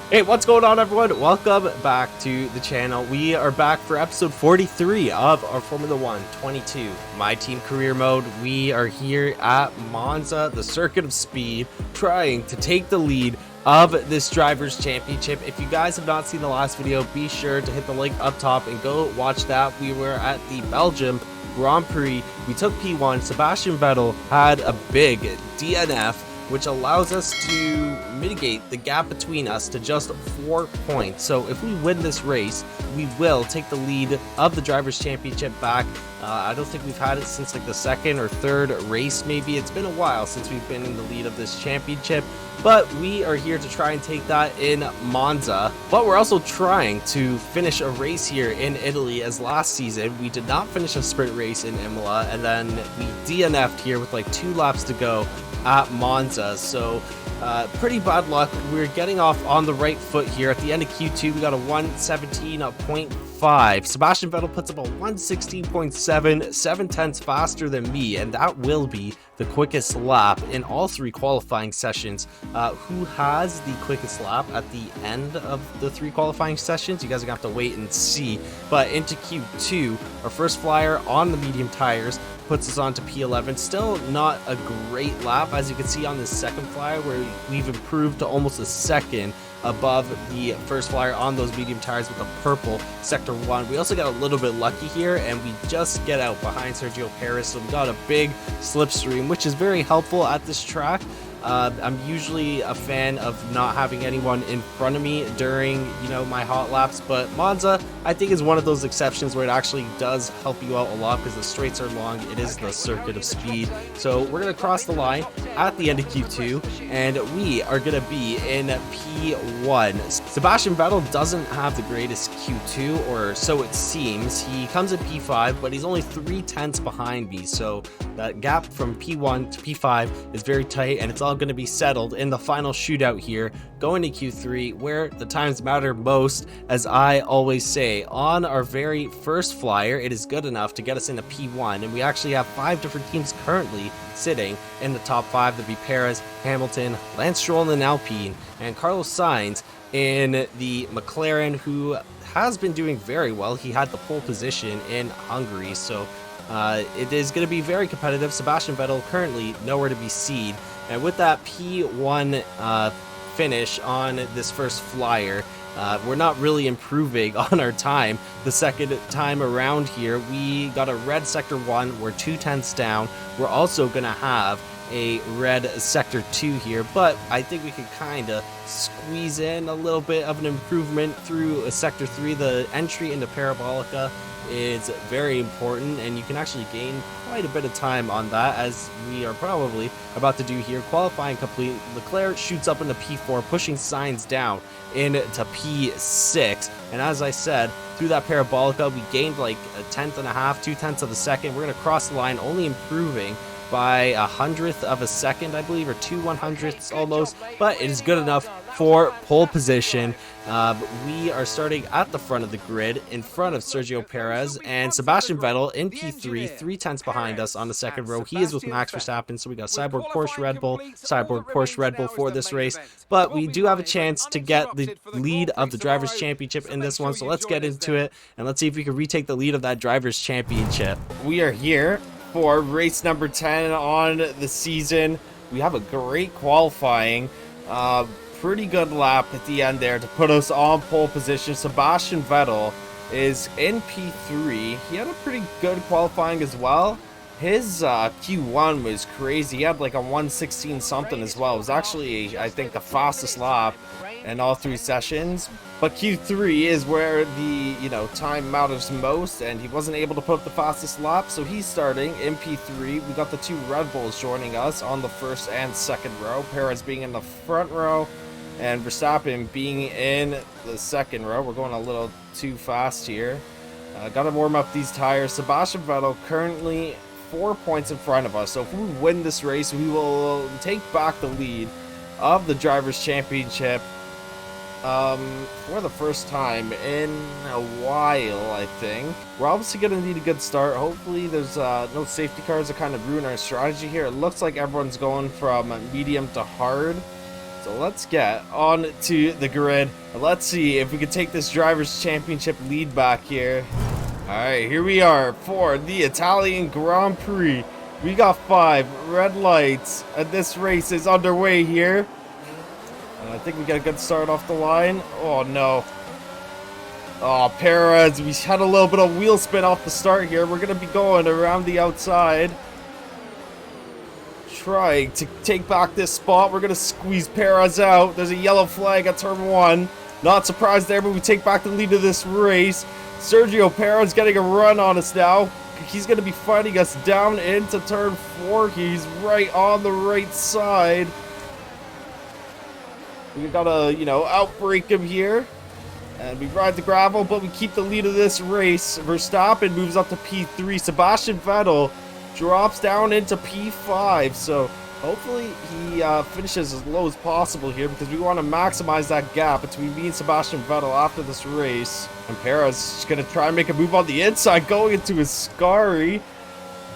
Hey, what's going on, everyone? Welcome back to the channel. We are back for episode 43 of our Formula 1 22 My Team Career Mode. We are here at Monza, the Circuit of Speed, trying to take the lead of this Drivers' Championship. If you guys have not seen the last video, be sure to hit the link up top and go watch that. We were at the Belgium Grand Prix. We took P1. Sebastian Vettel had a big DNF, which allows us to mitigate the gap between us to just 4 points. So if we win this race, we will take the lead of the Drivers' Championship back. I don't think we've had it since like the second or third race, maybe. It's been a while since we've been in the lead of this championship, but we are here to try and take that in Monza. But we're also trying to finish a race here in Italy, as last season we did not finish a sprint race in Imola, and then we DNF'd here with like 2 laps to go at Monza. So pretty bad luck. We're getting off on the right foot here. At the end of Q2, we got a 117.5. Sebastian Vettel puts up a 116.7, 7/10 faster than me, and that will be the quickest lap in all 3 qualifying sessions. Who has the quickest lap at the end of the 3 qualifying sessions? You guys are gonna have to wait and see. But into Q2, our first flyer on the medium tires puts us on to P11. Still not a great lap, as you can see on the second flyer, where we've improved to almost a second above the first flyer on those medium tires with the purple sector 1. We also got a little bit lucky here, and we just get out behind Sergio Perez, so we got a big slipstream, which is very helpful at this track. I'm usually a fan of not having anyone in front of me during, my hot laps, but Monza, I think, is one of those exceptions where it actually does help you out a lot because the straights are long. It is the circuit of speed. So we're going to cross the line at the end of Q2, and we are going to be in P1. Sebastian Vettel doesn't have the greatest Q2, or so it seems. He comes in P5, but he's only 3/10 behind me, so that gap from P1 to P5 is very tight, and it's all going to be settled in the final shootout here going to Q3, where the times matter most. As I always say, on our very first flyer, it is good enough to get us into P1, and we actually have 5 different teams currently sitting in the top 5. That'd be Perez, Hamilton, Lance Stroll in Alpine, and Carlos Sainz in the McLaren, who has been doing very well. He had the pole position in Hungary, so it is going to be very competitive. Sebastian Vettel currently nowhere to be seen, and with that P1 finish on this first flyer, we're not really improving on our time. The second time around here, we got a red sector 1. We're 2/10 down. We're also going to have a red sector 2 here, but I think we can kind of squeeze in a little bit of an improvement through a sector 3. The entry into Parabolica is very important, and you can actually gain quite a bit of time on that, as we are probably about to do here. Qualifying complete. Leclerc shoots up into P4, pushing Sainz down into P6, and as I said, through that Parabolica, we gained like a 1/10.5, 2/10 of a second. We're going to cross the line, only improving by 100th of a second, I believe, or 2/100ths almost, but it is good enough for pole position. We are starting at the front of the grid in front of Sergio Perez, and Sebastian Vettel in P3, 3/10 behind us on the second row. He is with Max Verstappen, so we got Cyborg Porsche Red Bull for this race, but we do have a chance to get the lead of the Drivers' Championship in this one, so let's get into it, and let's see if we can retake the lead of that Drivers' Championship. We are here for race number 10 on the season. We have a great qualifying, pretty good lap at the end there to put us on pole position. Sebastian Vettel is in P3. He had a pretty good qualifying as well. His Q1 was crazy. He had like a 116 something as well. It was actually, I think, the fastest lap in all 3 sessions. But Q3 is where the, time matters most, and he wasn't able to put up the fastest lap, so he's starting in P3. We got the 2 Red Bulls joining us on the first and second row. Perez being in the front row, and Verstappen being in the second row. We're going a little too fast here. Got to warm up these tires. Sebastian Vettel currently 4 points in front of us, so if we win this race, we will take back the lead of the Drivers' Championship for the first time in a while, I think. We're obviously going to need a good start. Hopefully there's no safety cars that kind of ruin our strategy here. It looks like everyone's going from medium to hard. So let's get on to the grid. Let's see if we can take this Drivers' Championship lead back here. Alright, here we are for the Italian Grand Prix. We got 5 red lights, and this race is underway here. And I think we got a good start off the line. Oh no. Oh, Perez, we had a little bit of wheel spin off the start here. We're going to be going around the outside, trying to take back this spot. We're going to squeeze Perez out. There's a yellow flag at turn 1. Not surprised there, but we take back the lead of this race. Sergio Perez getting a run on us now. He's going to be fighting us down into turn 4. He's right on the right side. We got to, outbrake him here. And we ride the gravel, but we keep the lead of this race. Verstappen moves up to P3. Sebastian Vettel drops down into P5. So hopefully he finishes as low as possible here, because we want to maximize that gap between me and Sebastian Vettel after this race. And Perez is going to try and make a move on the inside, going into his Scari.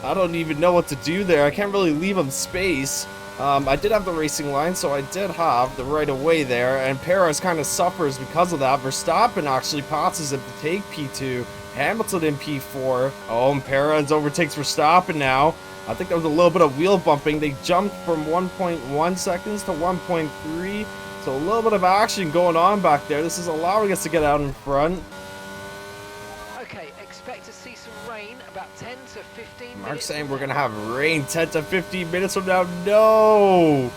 I don't even know what to do there. I can't really leave him space. I did have the racing line, so I did have the right of way there, and Perez kind of suffers because of that. Verstappen actually passes him to take P2. Hamilton in P4. Oh, and Perez overtakes Verstappen now. I think there was a little bit of wheel bumping. They jumped from 1.1 seconds to 1.3. So a little bit of action going on back there. This is allowing us to get out in front. Okay, expect to see some rain about 10 to 15 minutes. Mark's saying we're going to have rain 10 to 15 minutes from now. No!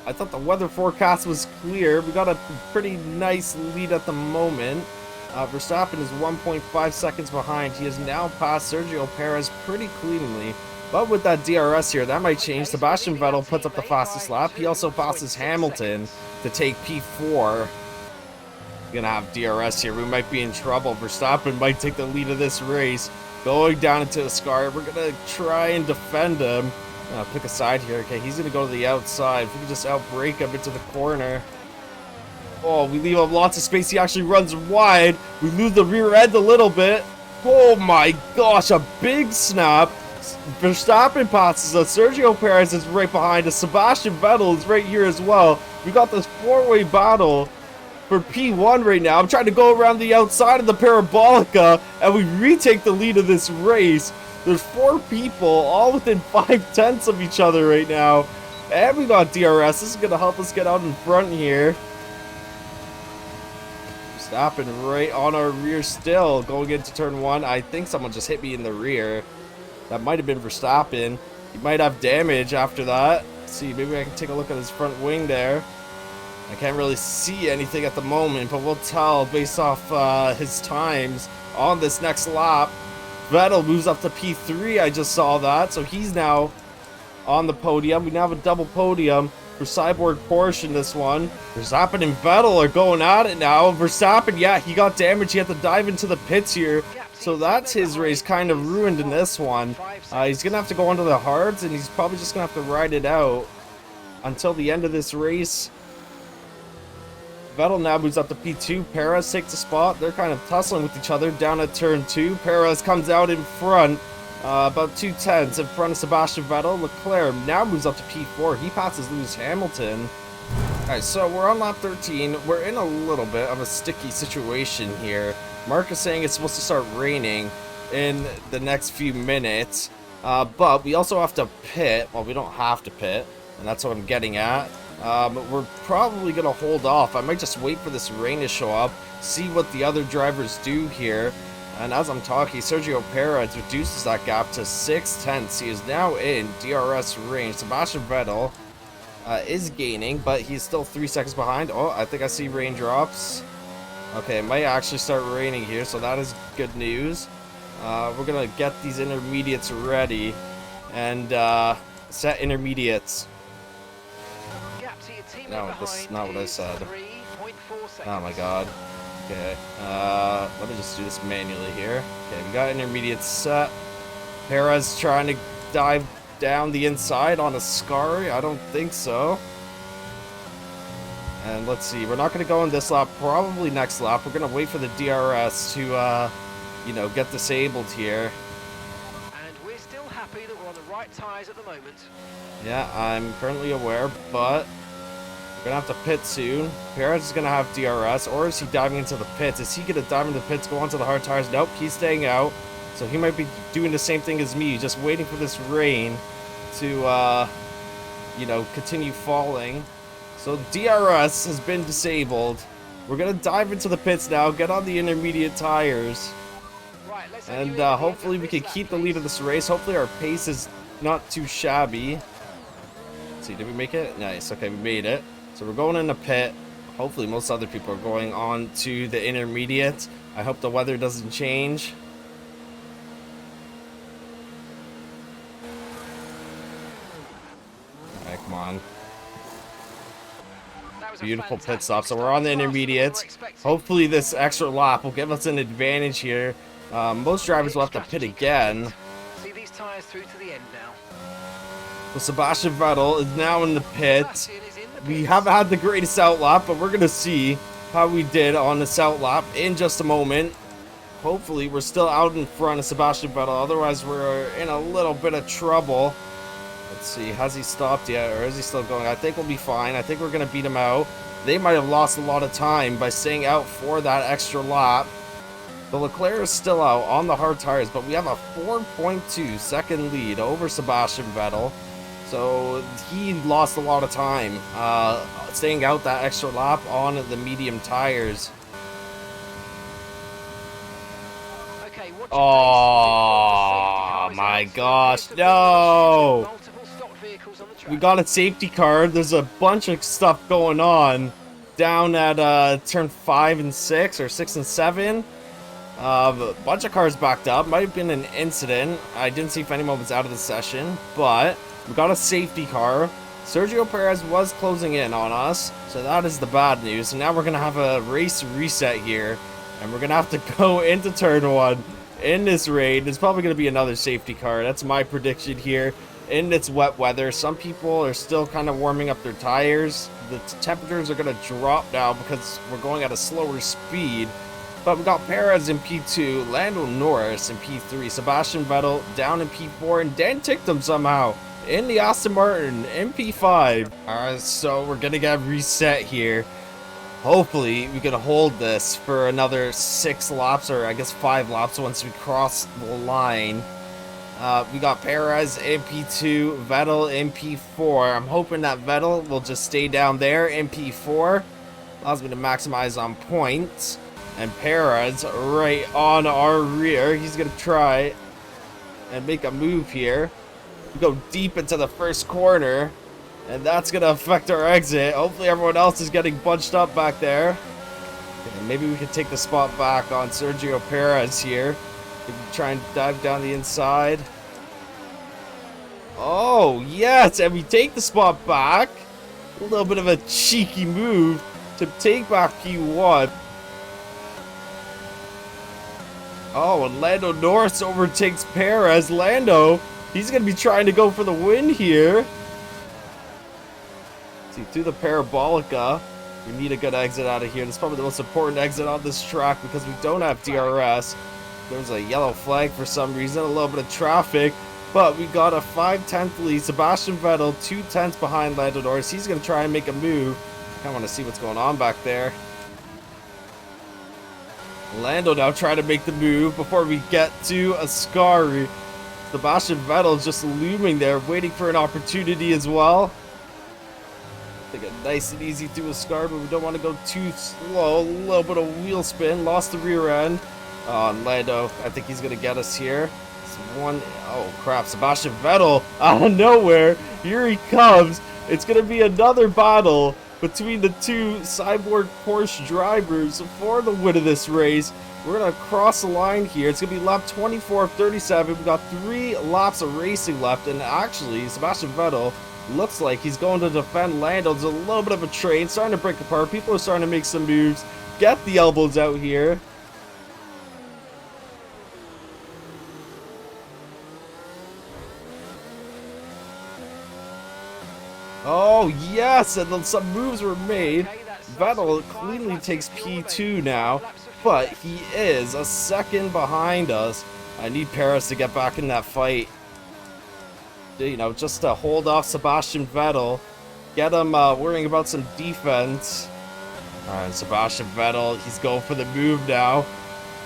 I thought the weather forecast was clear. We got a pretty nice lead at the moment. Verstappen is 1.5 seconds behind. He has now passed Sergio Perez pretty cleanly. But with that DRS here, that might change. Sebastian Vettel puts up the fastest lap. He also passes Hamilton to take P4. Gonna have DRS here. We might be in trouble. Verstappen might take the lead of this race. Going down into the Scari. We're gonna try and defend him. Pick a side here. Okay, he's gonna go to the outside. If we can just outbrake him into the corner. Oh, we leave him lots of space. He actually runs wide. We lose the rear end a little bit. Oh my gosh, a big snap. Verstappen passes us. Sergio Perez is right behind us. Sebastian Vettel is right here as well. We got this 4-way battle for P1 right now. I'm trying to go around the outside of the Parabolica, and we retake the lead of this race. There's 4 people all within 5/10 of each other right now. And we got DRS. This is going to help us get out in front here. Stopping right on our rear still. Going into turn 1. I think someone just hit me in the rear. That might have been Verstappen. He might have damage after that. Let's see, maybe I can take a look at his front wing there. I can't really see anything at the moment, but we'll tell based off his times on this next lap. Vettel moves up to P3. I just saw that. So he's now on the podium. We now have a double podium for Cyborg Porsche in this one. Verstappen and Vettel are going at it now. Verstappen, yeah, he got damaged. He had to dive into the pits here. So that's his race kind of ruined in this one. He's going to have to go onto the hards, and he's probably just going to have to ride it out until the end of this race. Vettel now moves up to P2. Perez takes a spot. They're kind of tussling with each other down at turn 2. Perez comes out in front, about 2/10 in front of Sebastian Vettel. Leclerc now moves up to P4. He passes Lewis Hamilton. Alright, so we're on lap 13. We're in a little bit of a sticky situation here. Mark is saying it's supposed to start raining in the next few minutes, but we also have to pit. Well, we don't have to pit, and that's what I'm getting at. We're probably going to hold off. I might just wait for this rain to show up, see what the other drivers do here. And as I'm talking, Sergio Perez reduces that gap to 6/10. He is now in DRS range. Sebastian Vettel is gaining, but he's still 3 seconds behind. Oh, I think I see raindrops. Okay, it might actually start raining here, so that is good news. We're going to get these intermediates ready and set intermediates. No, that's not what I said. Oh my god. Okay, let me just do this manually here. Okay, we got intermediate set. Perez trying to dive down the inside on a Scari? I don't think so. And let's see, we're not going to go in this lap, probably next lap. We're going to wait for the DRS to, get disabled here. And we're still happy that we're on the right tyres at the moment. Yeah, I'm currently aware, but We're gonna have to pit soon. Perez is gonna have DRS, or is he diving into the pits? Is he gonna dive into the pits, go onto the hard tires? Nope, he's staying out. So he might be doing the same thing as me, just waiting for this rain to, you know, continue falling. So DRS has been disabled. We're gonna dive into the pits now, get on the intermediate tires, and hopefully we can keep the lead of this race. Hopefully our pace is not too shabby. Let's see, did we make it? Nice, okay, we made it. So we're going in the pit. Hopefully most other people are going on to the intermediate. I hope the weather doesn't change. Alright, come on. Beautiful pit stop. So we're on the intermediates. Hopefully this extra lap will give us an advantage here. Most drivers will have to pit again. See these tires through to the end now. So Sebastian Vettel is now in the pit. We haven't had the greatest outlap, but we're going to see how we did on this outlap in just a moment. Hopefully we're still out in front of Sebastian Vettel. Otherwise we're in a little bit of trouble. Let's see, has he stopped yet, or is he still going? I think we'll be fine. I think we're going to beat him out. They might have lost a lot of time by staying out for that extra lap. The Leclerc is still out on the hard tires, but we have a 4.2 second lead over Sebastian Vettel. So he lost a lot of time staying out that extra lap on the medium tires. Oh my gosh, no! We got a safety car. There's a bunch of stuff going on down at turn 5 and 6, or 6 and 7. A bunch of cars backed up. Might have been an incident. I didn't see if anyone was out of the session, but we got a safety car. Sergio Perez was closing in on us, so that is the bad news. And now we're going to have a race reset here, and we're going to have to go into turn 1 in this rain. There's probably going to be another safety car. That's my prediction here. In this wet weather, some people are still kind of warming up their tires. The temperatures are going to drop now because we're going at a slower speed. But we got Perez in P2, Lando Norris in P3, Sebastian Vettel down in P4, and Dan ticked him somehow in the Aston Martin in P5. Alright, so we're going to get reset here. Hopefully we can hold this for another 6 laps, or I guess 5 laps once we cross the line. We got Perez in P2, Vettel in P4. I'm hoping that Vettel will just stay down there in P4. Allows me to maximize on points. And Perez right on our rear. He's going to try and make a move here. We go deep into the first corner, and that's going to affect our exit. Hopefully everyone else is getting bunched up back there. Okay, maybe we can take the spot back on Sergio Perez here. We can try and dive down the inside. Oh, yes, and we take the spot back. A little bit of a cheeky move to take back P1. Oh, and Lando Norris overtakes Perez. Lando, he's going to be trying to go for the win here. See, through the Parabolica. We need a good exit out of here. This is probably the most important exit on this track because we don't have DRS. There's a yellow flag for some reason, a little bit of traffic. But we got a 5/10 lead. Sebastian Vettel, 2/10 behind Lando Norris. He's going to try and make a move. I want to see what's going on back there. Lando now trying to make the move before we get to Ascari. Sebastian Vettel just looming there, waiting for an opportunity as well. Take it nice and easy through Ascari, but we don't want to go too slow. A little bit of wheel spin, lost the rear end. And Lando, I think he's going to get us here. Oh crap, Sebastian Vettel out of nowhere. Here he comes. It's going to be another battle between the two cyborg Porsche drivers for the win of this race. We're going to cross the line here. It's going to be lap 24 of 37. We've got 3 laps of racing left, and actually Sebastian Vettel looks like he's going to defend Lando. There's a little bit of a train starting to break apart. People are starting to make some moves. Get the elbows out here. Oh, yes, and then some moves were made. Vettel cleanly takes P2 now, but he is a second behind us. I need Perez to get back in that fight, you know, just to hold off Sebastian Vettel. get him worrying about some defense. Alright, Sebastian Vettel, he's going for the move now.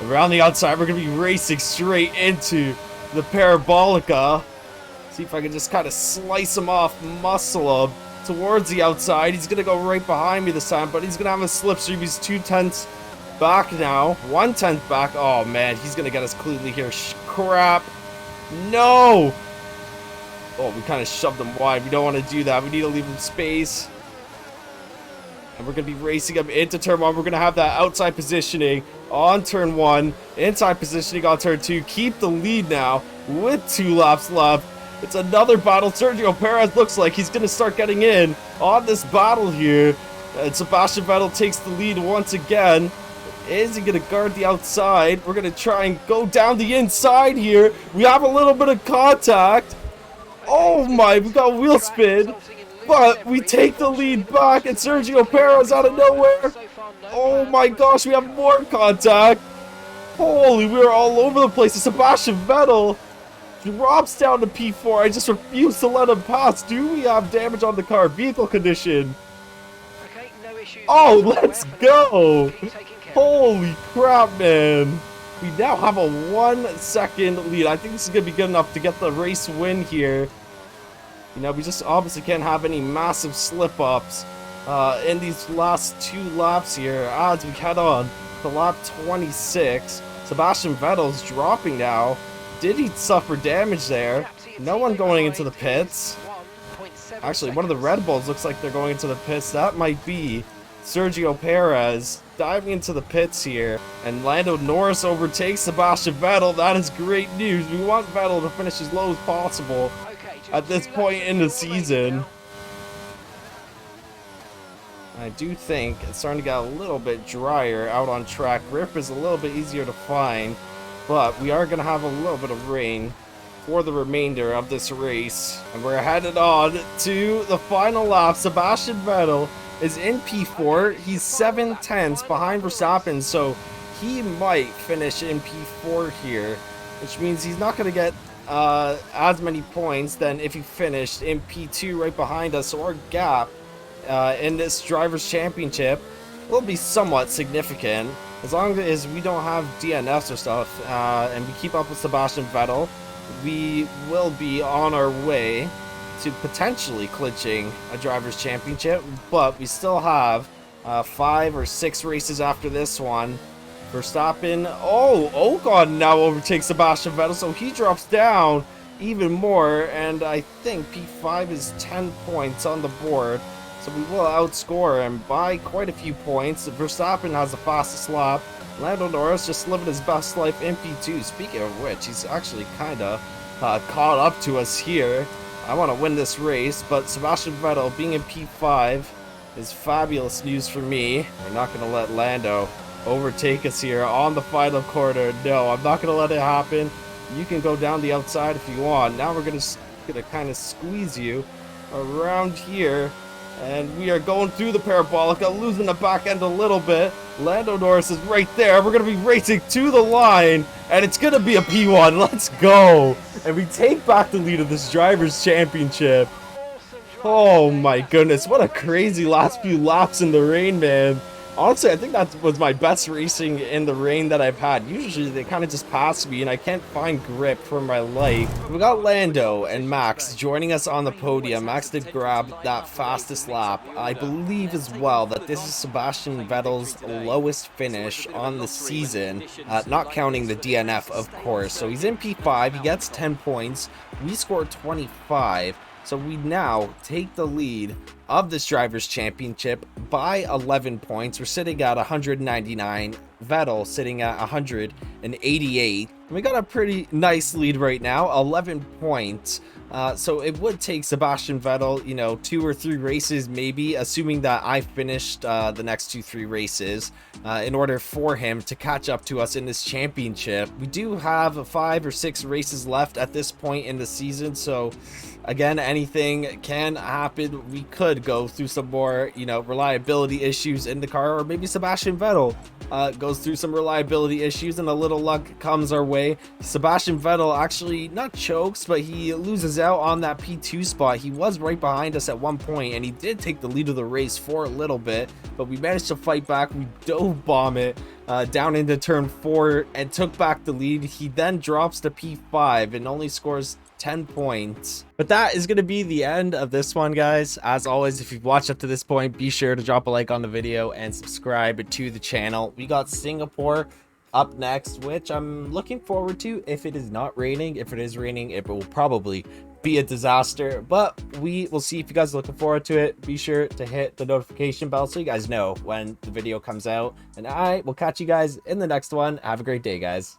Around the outside, we're going to be racing straight into the Parabolica. See if I can just kind of slice him off, muscle him towards the outside. He's going to go right behind me this time, but he's going to have a slipstream. He's 2/10 back now. 1/10 back. Oh, man, he's going to get us cleanly here. Crap. No. Oh, we kind of shoved him wide. We don't want to do that. We need to leave him space. And we're going to be racing him into turn 1. We're going to have that outside positioning on turn 1. Inside positioning on turn 2. Keep the lead now with 2 laps left. It's another battle. Sergio Perez looks like he's going to start getting in on this battle here. And Sebastian Vettel takes the lead once again. Is he going to guard the outside? We're going to try and go down the inside here. We have a little bit of contact. Oh my, we got wheel spin. But we take the lead back, and Sergio Perez out of nowhere. Oh my gosh, we have more contact. Holy, we're all over the place. Sebastian Vettel drops down to P4. I just refuse to let him pass. Do we have damage on the car? Vehicle condition. Oh, let's go. Holy crap, man. We now have a 1 second lead. I think this is going to be good enough to get the race win here. You know, we just obviously can't have any massive slip-ups in these last 2 laps here as we head on to lap 26. Sebastian Vettel's dropping now. Did he suffer damage there? No one going into the pits. Actually, one of the Red Bulls looks like they're going into the pits. That might be Sergio Perez diving into the pits here. And Lando Norris overtakes Sebastian Vettel. That is great news. We want Vettel to finish as low as possible at this point in the season. I do think it's starting to get a little bit drier out on track. Grip is a little bit easier to find, but we are going to have a little bit of rain for the remainder of this race. And we're headed on to the final lap. Sebastian Vettel is in P4. He's 7/10 behind Verstappen, so he might finish in P4 here, which means he's not going to get as many points than if he finished in P2 right behind us. So our gap in this Drivers' Championship will be somewhat significant. As long as we don't have DNFs or stuff and we keep up with Sebastian Vettel, we will be on our way to potentially clinching a Drivers' Championship. But we still have 5 or 6 races after this one. Verstappen, Ocon now overtakes Sebastian Vettel, so he drops down even more, and I think P5 is 10 points on the board, so we will outscore him by quite a few points. Verstappen has the fastest lap. Lando Norris just living his best life in P2. Speaking of which, he's actually kind of caught up to us here. I want to win this race, but Sebastian Vettel being in P5 is fabulous news for me. We're not going to let Lando overtake us here on the final corner. No, I'm not going to let it happen. You can go down the outside if you want. Now we're going to kind of squeeze you around here, and we are going through the Parabolica, losing the back end a little bit. Lando Norris is right there. We're going to be racing to the line, and it's going to be a P1. Let's go. And we take back the lead of this Drivers' Championship. Oh my goodness, what a crazy last few laps in the rain, man. Honestly, I think that was my best racing in the rain that I've had. Usually they kind of just pass me and I can't find grip for my life. We got Lando and Max joining us on the podium. Max did grab that fastest lap. I believe as well that this is Sebastian Vettel's lowest finish on the season, not counting the DNF, of course. So he's in P5, he gets 10 points. We scored 25. So we now take the lead of this Drivers' Championship by 11 points. We're sitting at 199. Vettel sitting at 188. We got a pretty nice lead right now, 11 points. So it would take Sebastian Vettel, you know, 2 or 3 races maybe, assuming that I finished the next 2-3 races, in order for him to catch up to us in this championship. We do have 5 or 6 races left at this point in the season, so again, anything can happen. We could go through some more, you know, reliability issues in the car, or maybe Sebastian Vettel goes through some reliability issues and a little luck comes our way. Sebastian Vettel actually not chokes, but he loses loses out on that P2 spot. He was right behind us at one point, and he did take the lead of the race for a little bit, but we managed to fight back. We dove bomb it down into turn 4 and took back the lead. He then drops to P5 and only scores 10 points. But that is going to be the end of this one, guys. As always, if you've watched up to this point, be sure to drop a like on the video and subscribe to the channel. We got Singapore up next, which I'm looking forward to if it is not raining. If it is raining, it will probably be a disaster, but we will see. If you guys are looking forward to it, be sure to hit the notification bell so you guys know when the video comes out, and I will catch you guys in the next one. Have a great day, guys.